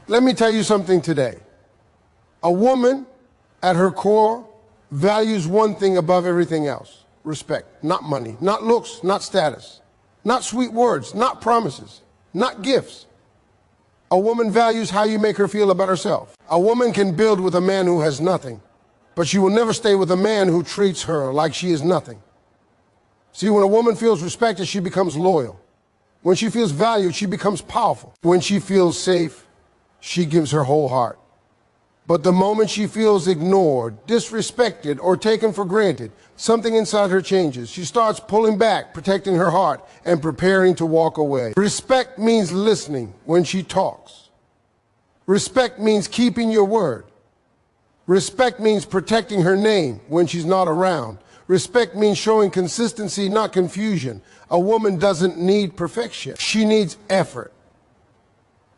Let me tell you something today. A woman, at her core, values one thing above everything else: respect. Not money, not looks, not status, not sweet words, not promises, not gifts. A woman values how you make her feel about herself. A woman can build with a man who has nothing, but she will never stay with a man who treats her like she is nothing. See, when a woman feels respected, she becomes loyal. When she feels valued, she becomes powerful. When she feels safe, she gives her whole heart. But the moment she feels ignored, disrespected, or taken for granted, something inside her changes. She starts pulling back, protecting her heart, and preparing to walk away. Respect means listening when she talks. Respect means keeping your word. Respect means protecting her name when she's not around. Respect means showing consistency, not confusion. A woman doesn't need perfection. She needs effort.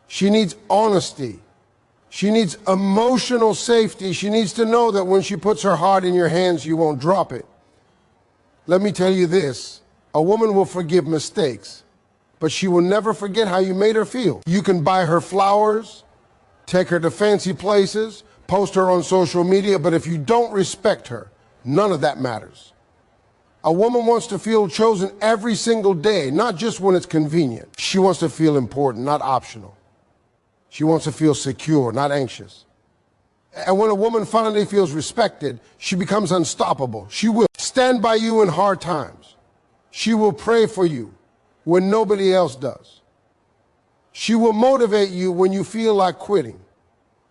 She needs honesty. She needs emotional safety. She needs to know that when she puts her heart in your hands, you won't drop it. Let me tell you this, a woman will forgive mistakes, but she will never forget how you made her feel. You can buy her flowers, take her to fancy places, post her on social media, but if you don't respect her, none of that matters. A woman wants to feel chosen every single day, not just when it's convenient. She wants to feel important, not optional. She wants to feel secure, not anxious. And when a woman finally feels respected, she becomes unstoppable. She will stand by you in hard times. She will pray for you when nobody else does. She will motivate you when you feel like quitting.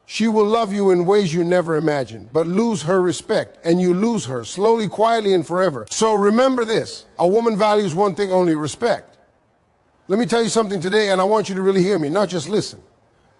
She will love you in ways you never imagined, but lose her respect, and you lose her slowly, quietly, and forever. So remember this, a woman values one thing only: respect. Let me tell you something today, and I want you to really hear me, not just listen.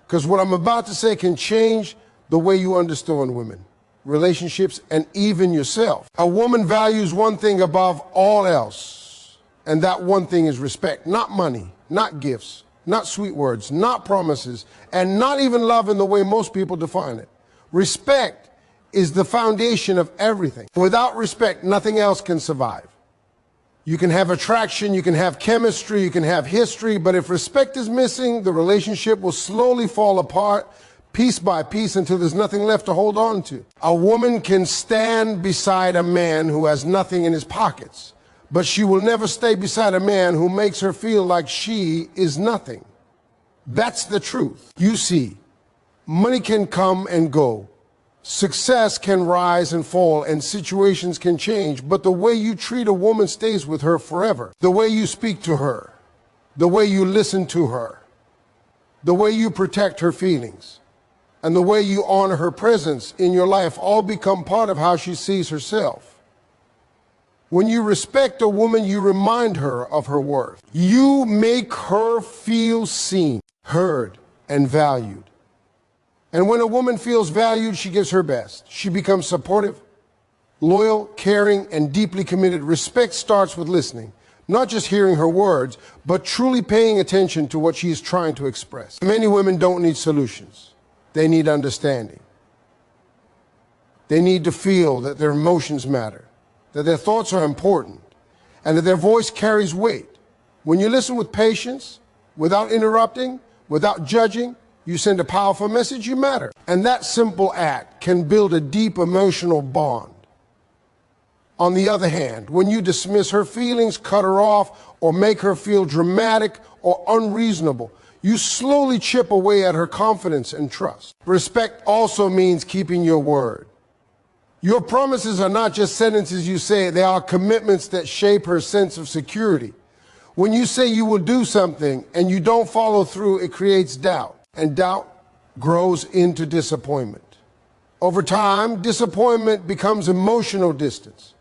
Because what I'm about to say can change the way you understand women, relationships, and even yourself. A woman values one thing above all else, and that one thing is respect. Not money, not gifts, not sweet words, not promises, and not even love in the way most people define it. Respect is the foundation of everything. Without respect, nothing else can survive. You can have attraction, you can have chemistry, you can have history, but if respect is missing, the relationship will slowly fall apart, piece by piece, until there's nothing left to hold on to. A woman can stand beside a man who has nothing in his pockets, but she will never stay beside a man who makes her feel like she is nothing. That's the truth. You see, money can come and go. Success can rise and fall, and situations can change, but the way you treat a woman stays with her forever. The way you speak to her, the way you listen to her, the way you protect her feelings, and the way you honor her presence in your life all become part of how she sees herself. When you respect a woman, you remind her of her worth. You make her feel seen, heard, and valued. And when a woman feels valued, she gives her best. She becomes supportive, loyal, caring, and deeply committed. Respect starts with listening, not just hearing her words, but truly paying attention to what she is trying to express. Many women don't need solutions. They need understanding. They need to feel that their emotions matter, that their thoughts are important, and that their voice carries weight. When you listen with patience, without interrupting, without judging, you send a powerful message: you matter. And that simple act can build a deep emotional bond. On the other hand, when you dismiss her feelings, cut her off, or make her feel dramatic or unreasonable, you slowly chip away at her confidence and trust. Respect also means keeping your word. Your promises are not just sentences you say, they are commitments that shape her sense of security. When you say you will do something and you don't follow through, it creates doubt. And doubt grows into disappointment. Over time, disappointment becomes emotional distance.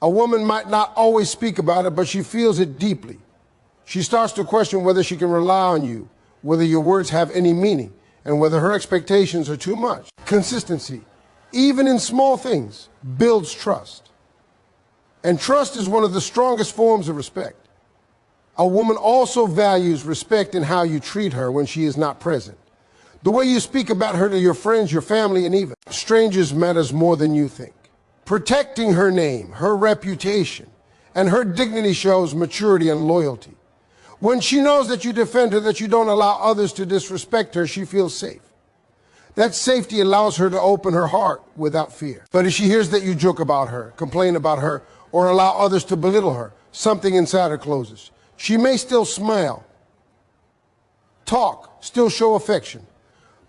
A woman might not always speak about it, but she feels it deeply. She starts to question whether she can rely on you, whether your words have any meaning, and whether her expectations are too much. Consistency, even in small things, builds trust. And trust is one of the strongest forms of respect. A woman also values respect in how you treat her when she is not present. The way you speak about her to your friends, your family, and even strangers matters more than you think. Protecting her name, her reputation, and her dignity shows maturity and loyalty. When she knows that you defend her, that you don't allow others to disrespect her, she feels safe. That safety allows her to open her heart without fear. But if she hears that you joke about her, complain about her, or allow others to belittle her, something inside her closes. She may still smile, talk, still show affection,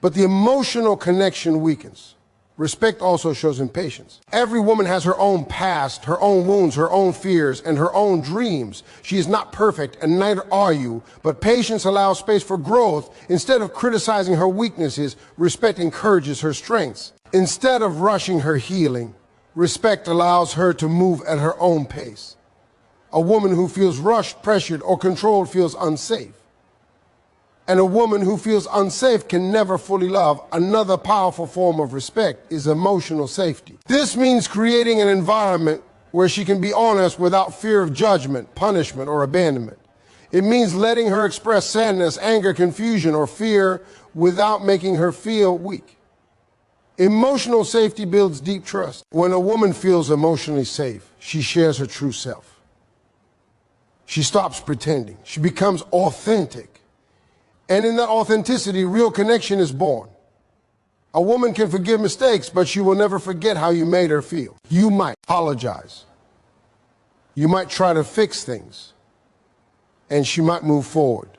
but the emotional connection weakens. Respect also shows impatience. Every woman has her own past, her own wounds, her own fears, and her own dreams. She is not perfect, and neither are you, but patience allows space for growth. Instead of criticizing her weaknesses, respect encourages her strengths. Instead of rushing her healing, respect allows her to move at her own pace. A woman who feels rushed, pressured, or controlled feels unsafe. And a woman who feels unsafe can never fully love. Another powerful form of respect is emotional safety. This means creating an environment where she can be honest without fear of judgment, punishment, or abandonment. It means letting her express sadness, anger, confusion, or fear without making her feel weak. Emotional safety builds deep trust. When a woman feels emotionally safe, she shares her true self. She stops pretending. She becomes authentic. And in that authenticity, real connection is born. A woman can forgive mistakes, but she will never forget how you made her feel. You might apologize. You might try to fix things. And she might move forward.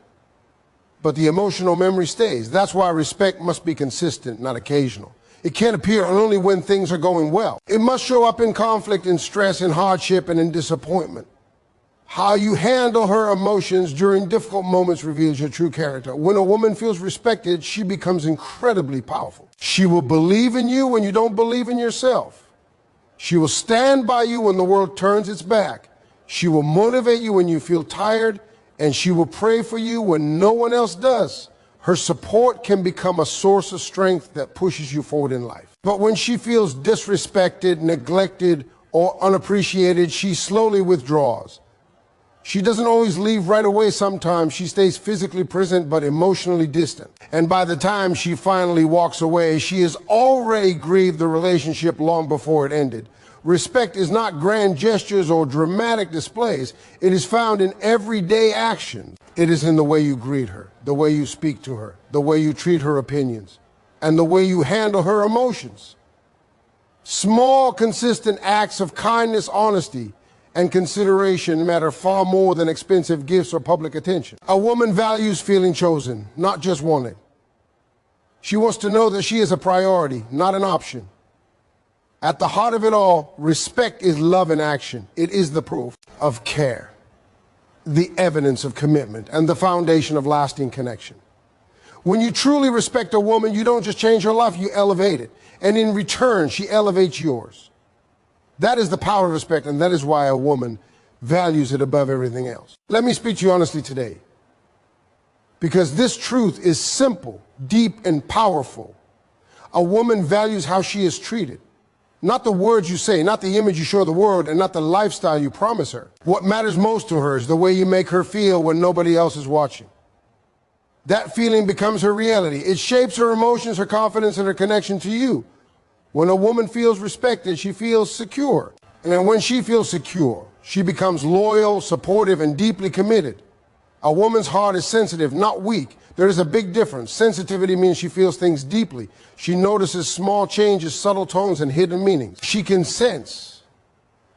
But the emotional memory stays. That's why respect must be consistent, not occasional. It can't appear only when things are going well. It must show up in conflict, in stress, in hardship, and in disappointment. How you handle her emotions during difficult moments reveals your true character. When a woman feels respected, she becomes incredibly powerful. She will believe in you when you don't believe in yourself. She will stand by you when the world turns its back. She will motivate you when you feel tired, and she will pray for you when no one else does. Her support can become a source of strength that pushes you forward in life. But when she feels disrespected, neglected, or unappreciated, she slowly withdraws. She doesn't always leave right away. Sometimes she stays physically present but emotionally distant. And by the time she finally walks away, she has already grieved the relationship long before it ended. Respect is not grand gestures or dramatic displays. It is found in everyday action. It is in the way you greet her, the way you speak to her, the way you treat her opinions, and the way you handle her emotions. Small, consistent acts of kindness, honesty, and consideration matter far more than expensive gifts or public attention. A woman values feeling chosen, not just wanted. She wants to know that she is a priority, not an option. At the heart of it all, respect is love in action. It is the proof of care, the evidence of commitment, and the foundation of lasting connection. When you truly respect a woman, you don't just change her life, you elevate it. And in return, she elevates yours. That is the power of respect, and that is why a woman values it above everything else. Let me speak to you honestly today, because this truth is simple, deep, and powerful. A woman values how she is treated, not the words you say, not the image you show the world, and not the lifestyle you promise her. What matters most to her is the way you make her feel when nobody else is watching. That feeling becomes her reality. It shapes her emotions, her confidence, and her connection to you. When a woman feels respected, she feels secure. And when she feels secure, she becomes loyal, supportive, and deeply committed. A woman's heart is sensitive, not weak. There is a big difference. Sensitivity means she feels things deeply. She notices small changes, subtle tones, and hidden meanings. She can sense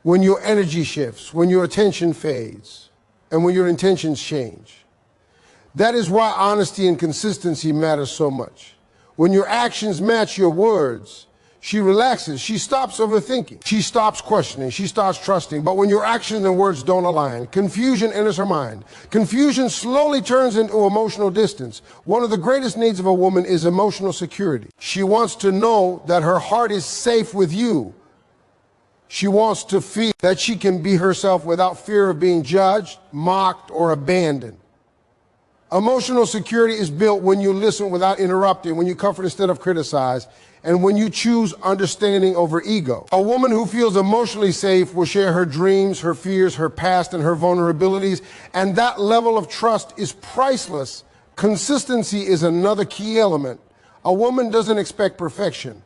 when your energy shifts, when your attention fades, and when your intentions change. That is why honesty and consistency matter so much. When your actions match your words, she relaxes. She stops overthinking. She stops questioning. She starts trusting. But when your actions and words don't align, confusion enters her mind. Confusion slowly turns into emotional distance. One of the greatest needs of a woman is emotional security. She wants to know that her heart is safe with you. She wants to feel that she can be herself without fear of being judged, mocked, or abandoned. Emotional security is built when you listen without interrupting, when you comfort instead of criticize, and when you choose understanding over ego. A woman who feels emotionally safe will share her dreams, her fears, her past, and her vulnerabilities, and that level of trust is priceless. Consistency is another key element. A woman doesn't expect perfection,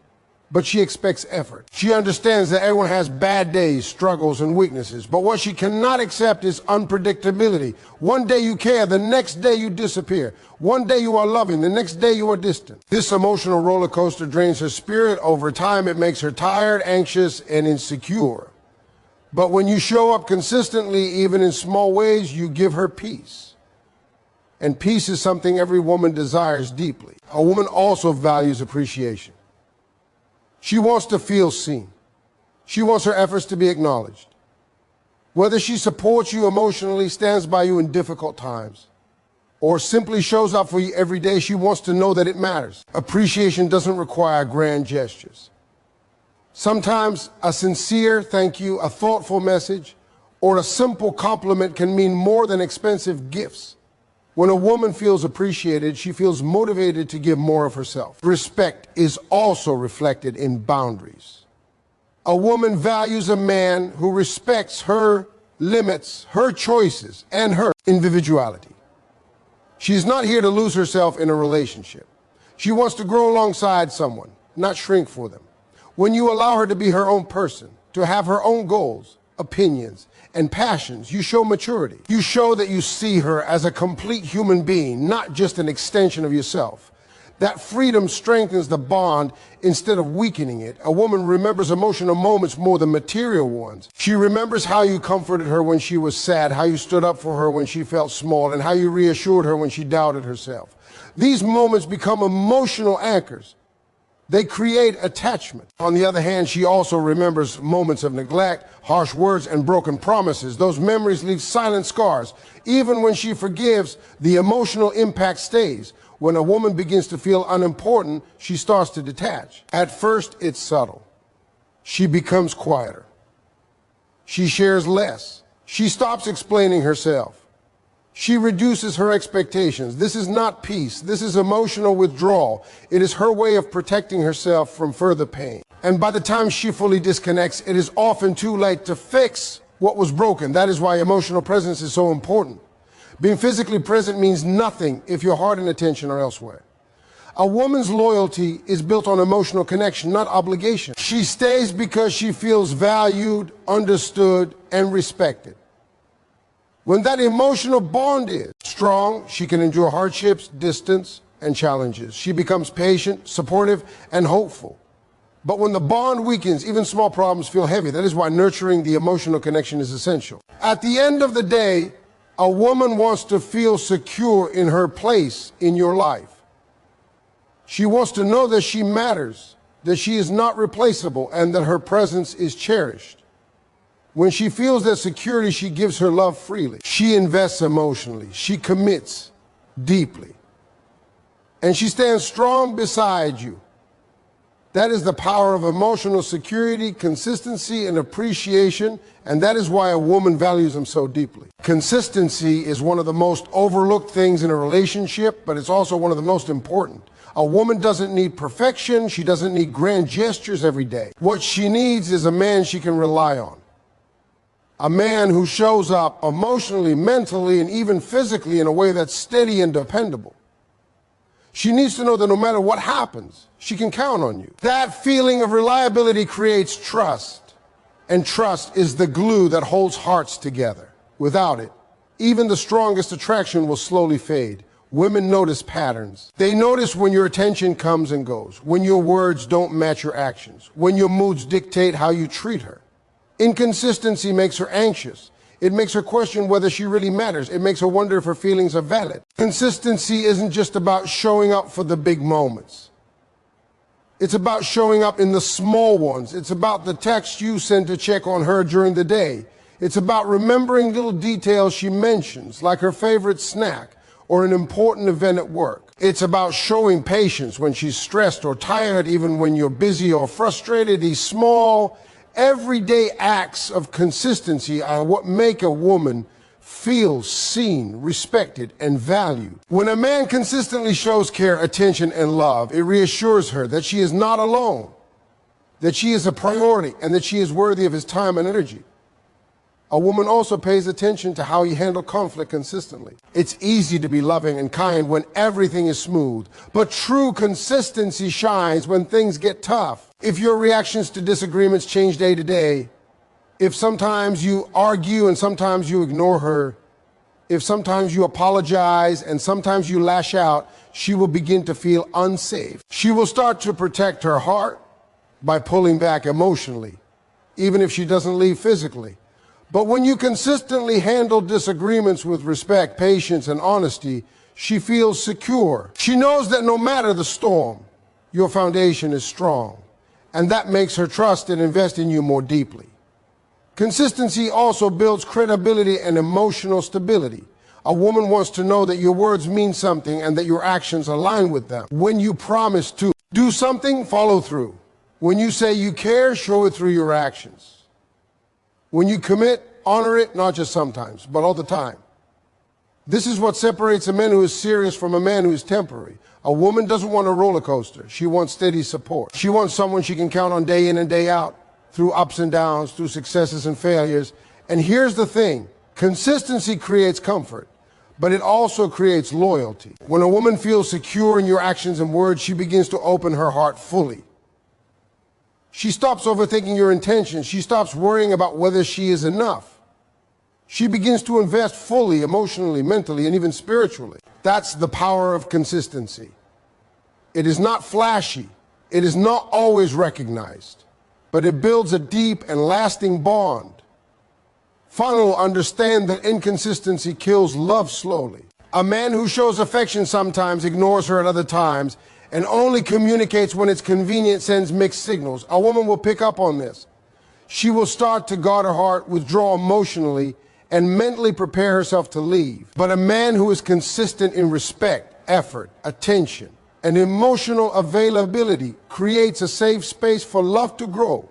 but she expects effort. She understands that everyone has bad days, struggles, and weaknesses, but what she cannot accept is unpredictability. One day you care, the next day you disappear. One day you are loving, the next day you are distant. This emotional roller coaster drains her spirit. Over time, it makes her tired, anxious, and insecure. But when you show up consistently, even in small ways, you give her peace. And peace is something every woman desires deeply. A woman also values appreciation. She wants to feel seen. She wants her efforts to be acknowledged. Whether she supports you emotionally, stands by you in difficult times, or simply shows up for you every day, she wants to know that it matters. Appreciation doesn't require grand gestures. Sometimes a sincere thank you, a thoughtful message, or a simple compliment can mean more than expensive gifts. When a woman feels appreciated, she feels motivated to give more of herself. Respect is also reflected in boundaries. A woman values a man who respects her limits, her choices, and her individuality. She's not here to lose herself in a relationship. She wants to grow alongside someone, not shrink for them. When you allow her to be her own person, to have her own goals, opinions, and passions, you show maturity. You show that you see her as a complete human being, not just an extension of yourself. That freedom strengthens the bond instead of weakening it. A woman remembers emotional moments more than material ones. She remembers how you comforted her when she was sad, how you stood up for her when she felt small, and how you reassured her when she doubted herself. These moments become emotional anchors. They create attachment. On the other hand, she also remembers moments of neglect, harsh words, and broken promises. Those memories leave silent scars. Even when she forgives, the emotional impact stays. When a woman begins to feel unimportant, she starts to detach. At first, it's subtle. She becomes quieter. She shares less. She stops explaining herself. She reduces her expectations. This is not peace. This is emotional withdrawal. It is her way of protecting herself from further pain. And by the time she fully disconnects, it is often too late to fix what was broken. That is why emotional presence is so important. Being physically present means nothing if your heart and attention are elsewhere. A woman's loyalty is built on emotional connection, not obligation. She stays because she feels valued, understood, and respected. When that emotional bond is strong, she can endure hardships, distance, and challenges. She becomes patient, supportive, and hopeful. But when the bond weakens, even small problems feel heavy. That is why nurturing the emotional connection is essential. At the end of the day, a woman wants to feel secure in her place in your life. She wants to know that she matters, that she is not replaceable, and that her presence is cherished. When she feels that security, she gives her love freely. She invests emotionally. She commits deeply. And she stands strong beside you. That is the power of emotional security, consistency, and appreciation, and that is why a woman values them so deeply. Consistency is one of the most overlooked things in a relationship, but it's also one of the most important. A woman doesn't need perfection. She doesn't need grand gestures every day. What she needs is a man she can rely on. A man who shows up emotionally, mentally, and even physically in a way that's steady and dependable. She needs to know that no matter what happens, she can count on you. That feeling of reliability creates trust, and trust is the glue that holds hearts together. Without it, even the strongest attraction will slowly fade. Women notice patterns. They notice when your attention comes and goes, when your words don't match your actions, when your moods dictate how you treat her. Inconsistency makes her anxious. It makes her question whether she really matters. It makes her wonder if her feelings are valid. Consistency isn't just about showing up for the big moments. It's about showing up in the small ones. It's about the text you send to check on her during the day. It's about remembering little details she mentions, like her favorite snack or an important event at work. It's about showing patience when she's stressed or tired, even when you're busy or frustrated. These small, everyday acts of consistency are what make a woman feel seen, respected, and valued. When a man consistently shows care, attention, and love, it reassures her that she is not alone, that she is a priority, and that she is worthy of his time and energy. A woman also pays attention to how you handle conflict consistently. It's easy to be loving and kind when everything is smooth, but true consistency shines when things get tough. If your reactions to disagreements change day to day, if sometimes you argue and sometimes you ignore her, if sometimes you apologize and sometimes you lash out, she will begin to feel unsafe. She will start to protect her heart by pulling back emotionally, even if she doesn't leave physically. But when you consistently handle disagreements with respect, patience, and honesty, she feels secure. She knows that no matter the storm, your foundation is strong, and that makes her trust and invest in you more deeply. Consistency also builds credibility and emotional stability. A woman wants to know that your words mean something and that your actions align with them. When you promise to do something, follow through. When you say you care, show it through your actions. When you commit, honor it, not just sometimes, but all the time. This is what separates a man who is serious from a man who is temporary. A woman doesn't want a roller coaster. She wants steady support. She wants someone she can count on day in and day out, through ups and downs, through successes and failures. And here's the thing, consistency creates comfort, but it also creates loyalty. When a woman feels secure in your actions and words, she begins to open her heart fully. She stops overthinking your intentions. She stops worrying about whether she is enough. She begins to invest fully, emotionally, mentally, and even spiritually. That's the power of consistency. It is not flashy. It is not always recognized, but it builds a deep and lasting bond. Finally, understand that inconsistency kills love slowly. A man who shows affection sometimes ignores her at other times and only communicates when it's convenient, sends mixed signals. A woman will pick up on this. She will start to guard her heart, withdraw emotionally, and mentally prepare herself to leave. But a man who is consistent in respect, effort, attention, and emotional availability creates a safe space for love to grow,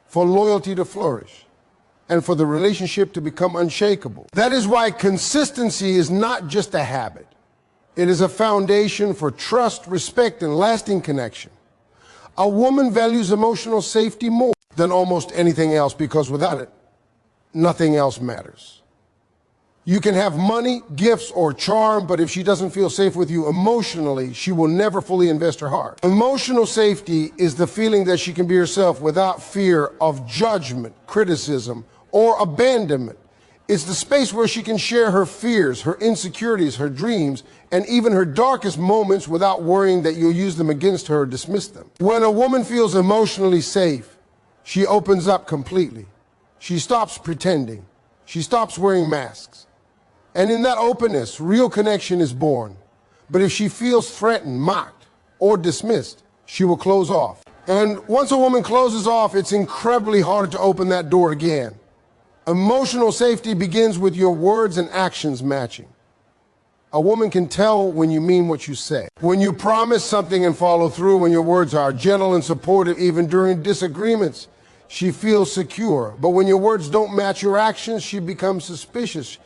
for loyalty to flourish, and for the relationship to become unshakable. That is why consistency is not just a habit. It is a foundation for trust, respect, and lasting connection. A woman values emotional safety more than almost anything else because without it, nothing else matters. You can have money, gifts, or charm, but if she doesn't feel safe with you emotionally, she will never fully invest her heart. Emotional safety is the feeling that she can be herself without fear of judgment, criticism, or abandonment. It's the space where she can share her fears, her insecurities, her dreams, and even her darkest moments without worrying that you'll use them against her or dismiss them. When a woman feels emotionally safe, she opens up completely. She stops pretending. She stops wearing masks. And in that openness, real connection is born. But if she feels threatened, mocked, or dismissed, she will close off. And once a woman closes off, it's incredibly hard to open that door again. Emotional safety begins with your words and actions matching. A woman can tell when you mean what you say. When you promise something and follow through, when your words are gentle and supportive, even during disagreements, she feels secure. But when your words don't match your actions, she becomes suspicious.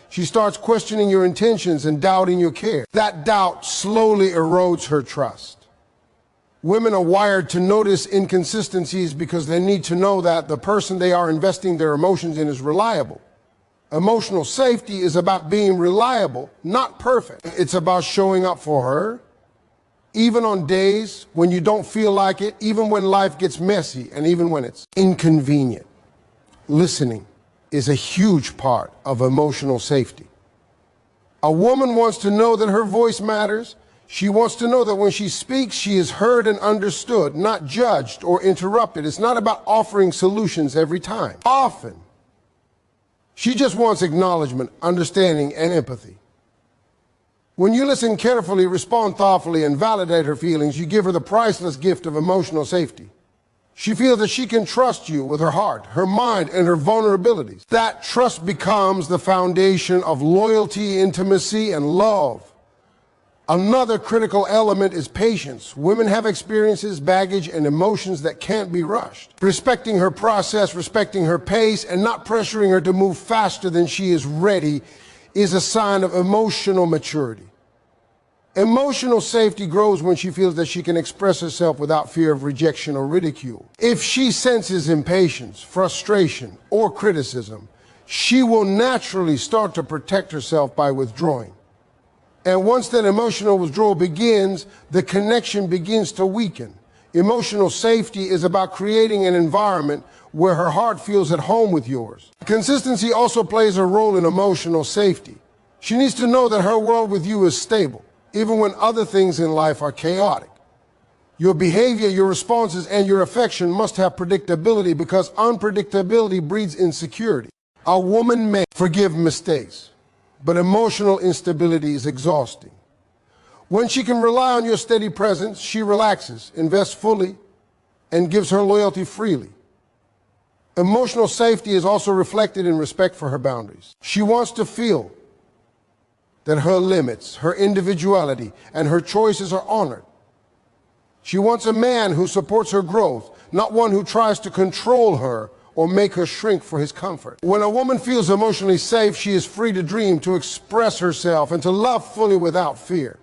She starts questioning your intentions and doubting your care. That doubt slowly erodes her trust. Women are wired to notice inconsistencies because they need to know that the person they are investing their emotions in is reliable. Emotional safety is about being reliable, not perfect. It's about showing up for her, even on days when you don't feel like it, even when life gets messy, and even when it's inconvenient. Listening is a huge part of emotional safety. A woman wants to know that her voice matters. She wants to know that when she speaks, she is heard and understood, not judged or interrupted. It's not about offering solutions every time. Often, she just wants acknowledgement, understanding, and empathy. When you listen carefully, respond thoughtfully, and validate her feelings, you give her the priceless gift of emotional safety. She feels that she can trust you with her heart, her mind, and her vulnerabilities. That trust becomes the foundation of loyalty, intimacy, and love. Another critical element is patience. Women have experiences, baggage, and emotions that can't be rushed. Respecting her process, respecting her pace, and not pressuring her to move faster than she is ready is a sign of emotional maturity. Emotional safety grows when she feels that she can express herself without fear of rejection or ridicule. If she senses impatience, frustration, or criticism, she will naturally start to protect herself by withdrawing. And once that emotional withdrawal begins, the connection begins to weaken. Emotional safety is about creating an environment where her heart feels at home with yours. Consistency also plays a role in emotional safety. She needs to know that her world with you is stable, even when other things in life are chaotic. Your behavior, your responses, and your affection must have predictability, because unpredictability breeds insecurity. A woman may forgive mistakes, but emotional instability is exhausting. When she can rely on your steady presence, she relaxes, invests fully, and gives her loyalty freely. Emotional safety is also reflected in respect for her boundaries. She wants to feel that her limits, her individuality, and her choices are honored. She wants a man who supports her growth, not one who tries to control her or make her shrink for his comfort. When a woman feels emotionally safe, she is free to dream, to express herself, and to love fully without fear.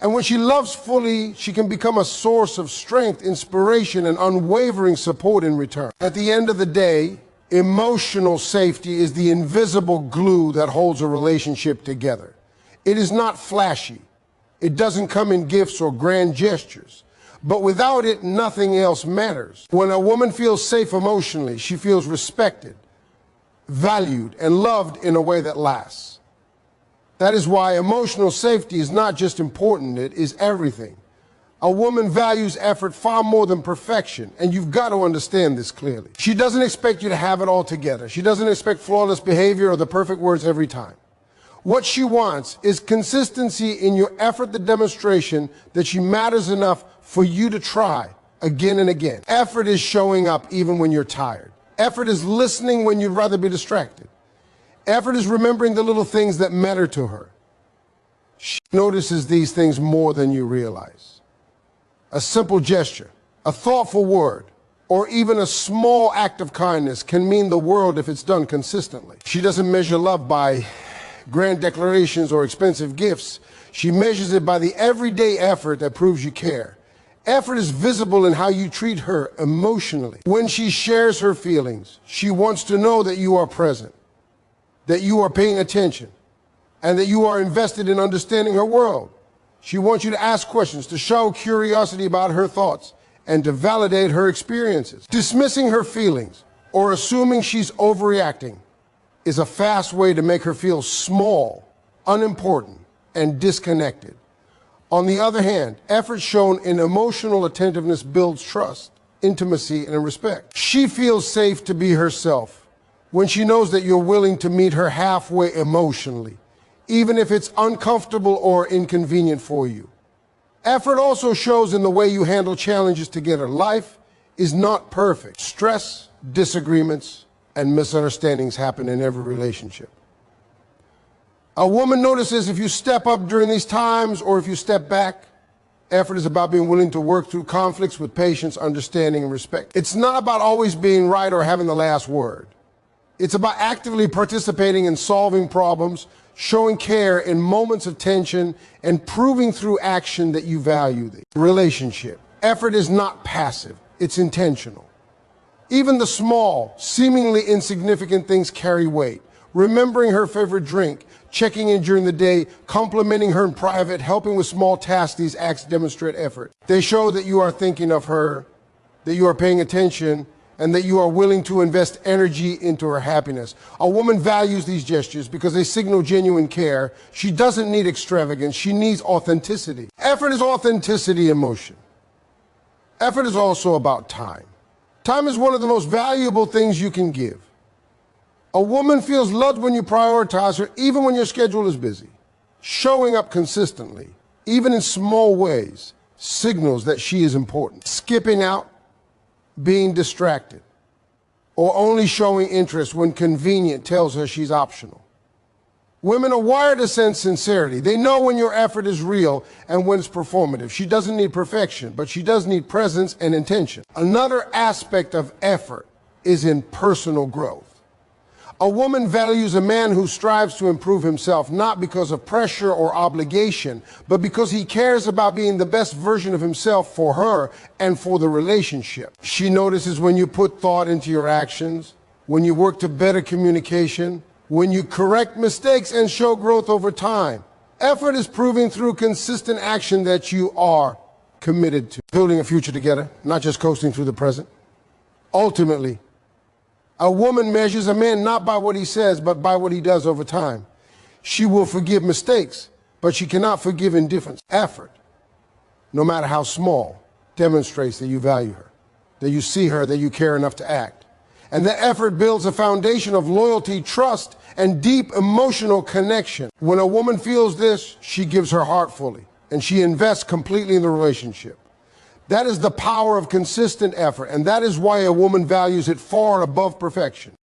And when she loves fully, she can become a source of strength, inspiration, and unwavering support in return. At the end of the day, emotional safety is the invisible glue that holds a relationship together. It is not flashy. It doesn't come in gifts or grand gestures. But without it, nothing else matters. When a woman feels safe emotionally, she feels respected, valued, and loved in a way that lasts. That is why emotional safety is not just important, it is everything. A woman values effort far more than perfection, and you've got to understand this clearly. She doesn't expect you to have it all together. She doesn't expect flawless behavior or the perfect words every time. What she wants is consistency in your effort, the demonstration that she matters enough for you to try again and again. Effort is showing up even when you're tired. Effort is listening when you'd rather be distracted. Effort is remembering the little things that matter to her. She notices these things more than you realize. A simple gesture, a thoughtful word, or even a small act of kindness can mean the world if it's done consistently. She doesn't measure love by grand declarations or expensive gifts. She measures it by the everyday effort that proves you care. Effort is visible in how you treat her emotionally. When she shares her feelings, she wants to know that you are present, that you are paying attention, and that you are invested in understanding her world. She wants you to ask questions, to show curiosity about her thoughts, and to validate her experiences. Dismissing her feelings or assuming she's overreacting is a fast way to make her feel small, unimportant, and disconnected. On the other hand, effort shown in emotional attentiveness builds trust, intimacy, and respect. She feels safe to be herself when she knows that you're willing to meet her halfway emotionally, even if it's uncomfortable or inconvenient for you. Effort also shows in the way you handle challenges together. Life is not perfect. Stress, disagreements, and misunderstandings happen in every relationship. A woman notices if you step up during these times or if you step back. Effort is about being willing to work through conflicts with patience, understanding, and respect. It's not about always being right or having the last word. It's about actively participating in solving problems, showing care in moments of tension, and proving through action that you value the relationship. Effort is not passive, it's intentional. Even the small, seemingly insignificant things carry weight. Remembering her favorite drink, checking in during the day, complimenting her in private, helping with small tasks, these acts demonstrate effort. They show that you are thinking of her, that you are paying attention, and that you are willing to invest energy into her happiness. A woman values these gestures because they signal genuine care. She doesn't need extravagance, she needs authenticity. Effort is authenticity in motion. Effort is also about time. Time is one of the most valuable things you can give. A woman feels loved when you prioritize her, even when your schedule is busy. Showing up consistently, even in small ways, signals that she is important. Skipping out, being distracted, or only showing interest when convenient tells her she's optional. Women are wired to sense sincerity. They know when your effort is real and when it's performative. She doesn't need perfection, but she does need presence and intention. Another aspect of effort is in personal growth. A woman values a man who strives to improve himself, not because of pressure or obligation, but because he cares about being the best version of himself for her and for the relationship. She notices when you put thought into your actions, when you work to better communication, when you correct mistakes and show growth over time. Effort is proving through consistent action that you are committed to building a future together, not just coasting through the present. Ultimately, a woman measures a man not by what he says, but by what he does over time. She will forgive mistakes, but she cannot forgive indifference. Effort, no matter how small, demonstrates that you value her, that you see her, that you care enough to act. And the effort builds a foundation of loyalty, trust, and deep emotional connection. When a woman feels this, she gives her heart fully, and she invests completely in the relationship. That is the power of consistent effort, and that is why a woman values it far above perfection.